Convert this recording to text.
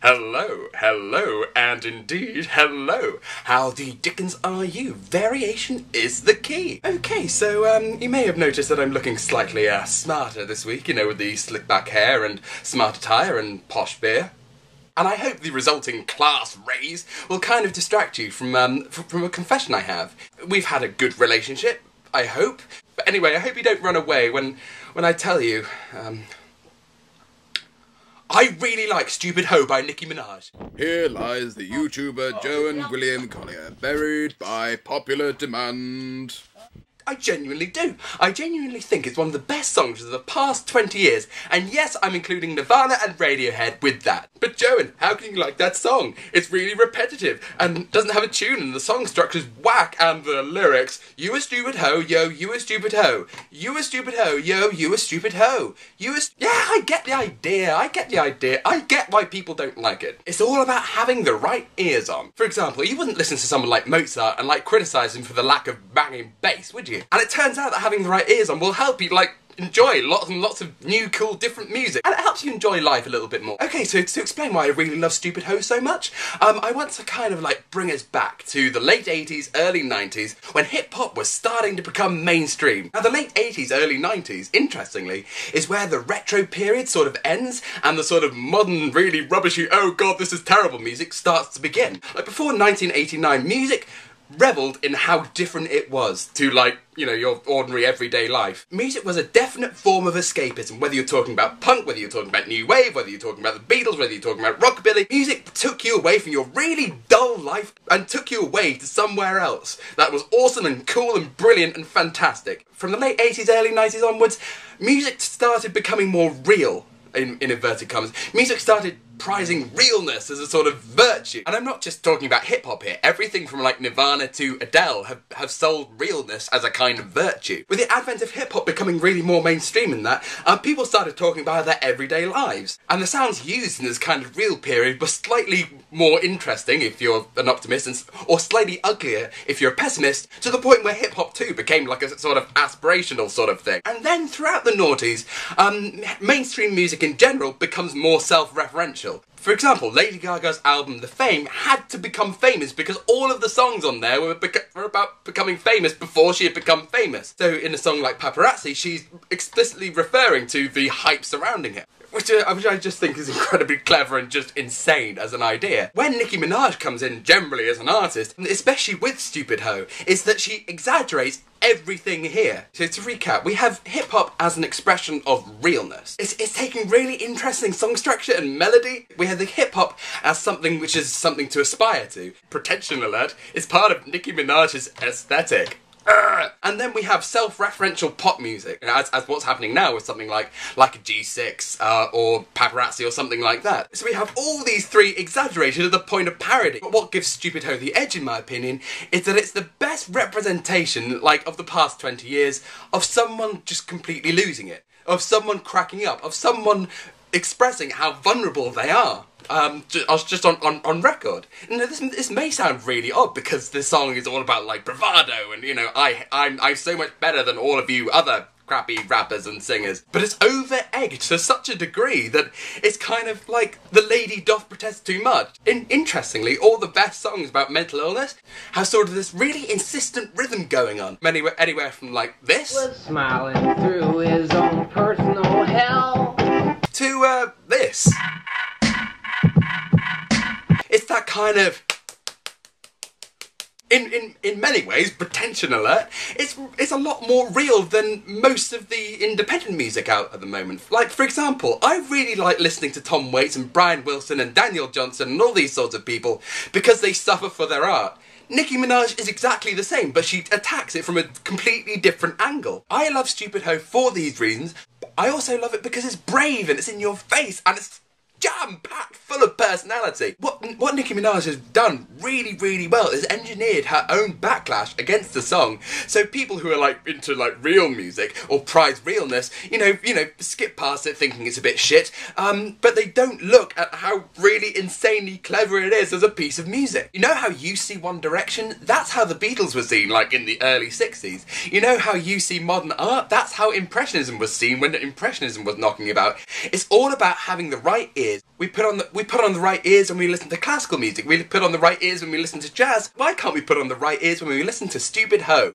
Hello, and indeed hello. How the dickens are you? Variation is the key. Okay, so you may have noticed that I'm looking slightly smarter this week, you know, with the slick back hair and smart attire and posh beer. And I hope the resulting class raise will kind of distract you from a confession I have. We've had a good relationship, I hope. But anyway, I hope you don't run away when I tell you, I really like Stupid Hoe by Nicki Minaj. Here lies the YouTuber Joe and William Collier, buried by popular demand. I genuinely do. I genuinely think it's one of the best songs of the past 20 years. And yes, I'm including Nirvana and Radiohead with that. But Joan, how can you like that song? It's really repetitive and doesn't have a tune and the song structure's whack and the lyrics, you a stupid hoe, yo, you a stupid hoe. You a stupid hoe, yo, you a stupid hoe. Yeah, I get the idea. I get why people don't like it. It's all about having the right ears on. For example, you wouldn't listen to someone like Mozart and criticise him for the lack of banging bass, would you? And it turns out that having the right ears on will help you, enjoy lots and lots of new, cool, different music. And it helps you enjoy life a little bit more. Okay, so to explain why I really love Stupid Hoe so much, I want to kind of bring us back to the late 80s, early 90s, when hip-hop was starting to become mainstream. Now, the late 80s, early 90s, interestingly, is where the retro period sort of ends and the sort of modern, really rubbishy, oh god, this is terrible music starts to begin. Before 1989, music revelled in how different it was to, your ordinary everyday life. Music was a definite form of escapism, whether you're talking about punk, whether you're talking about new wave, whether you're talking about the Beatles, whether you're talking about rockabilly. Music took you away from your really dull life and took you away to somewhere else that was awesome and cool and brilliant and fantastic. From the late 80s, early 90s onwards, music started becoming more real, in inverted commas. Music started prizing realness as a sort of virtue. And I'm not just talking about hip-hop here. Everything from Nirvana to Adele have sold realness as a kind of virtue. With the advent of hip-hop becoming really more mainstream in that, people started talking about their everyday lives. And the sounds used in this kind of real period were slightly more interesting if you're an optimist, or slightly uglier if you're a pessimist, to the point where hip-hop too became a sort of aspirational sort of thing. And then throughout the noughties, mainstream music in general becomes more self-referential. For example, Lady Gaga's album The Fame had to become famous because all of the songs on there were about becoming famous before she had become famous. So in a song like Paparazzi, she's explicitly referring to the hype surrounding her. Which I just think is incredibly clever and just insane as an idea. When Nicki Minaj comes in generally as an artist, especially with Stupid Hoe, is that she exaggerates everything here. So to recap, we have hip-hop as an expression of realness. It's taking really interesting song structure and melody. We have the hip-hop as something which is something to aspire to. Pretension alert, it's part of Nicki Minaj's aesthetic. And then we have self-referential pop music, as what's happening now with something like a G6 or Paparazzi or something like that. So we have all these three exaggerated to the point of parody. But what gives Stupid Hoe the edge, in my opinion, is that it's the best representation, of the past 20 years, of someone just completely losing it, of someone cracking up, of someone expressing how vulnerable they are. Just on record. This may sound really odd because this song is all about bravado and I'm so much better than all of you other crappy rappers and singers. But it's over-egged to such a degree that it's kind of like the lady doth protest too much. Interestingly, all the best songs about mental illness have sort of this really insistent rhythm going on. Anywhere from this was smiling through his own personal hell to this. It's that kind of, in many ways, pretension alert. It's a lot more real than most of the independent music out at the moment. For example, I really like listening to Tom Waits and Brian Wilson and Daniel Johnston and all these sorts of people because they suffer for their art. Nicki Minaj is exactly the same, but she attacks it from a completely different angle. I love Stupid Hoe for these reasons, but I also love it because it's brave and it's in your face and it's jam-packed full of personality. What Nicki Minaj has done really, really well is engineered her own backlash against the song. So people who are into real music or prize realness, skip past it thinking it's a bit shit, but they don't look at how really insanely clever it is as a piece of music. You know how you see One Direction? That's how the Beatles were seen in the early 60s. You know how you see modern art? That's how Impressionism was seen when Impressionism was knocking about. It's all about having the right ears. We put on the right ears when we listen to classical music. We put on the right ears when we listen to jazz. Why can't we put on the right ears when we listen to Stupid Hoe?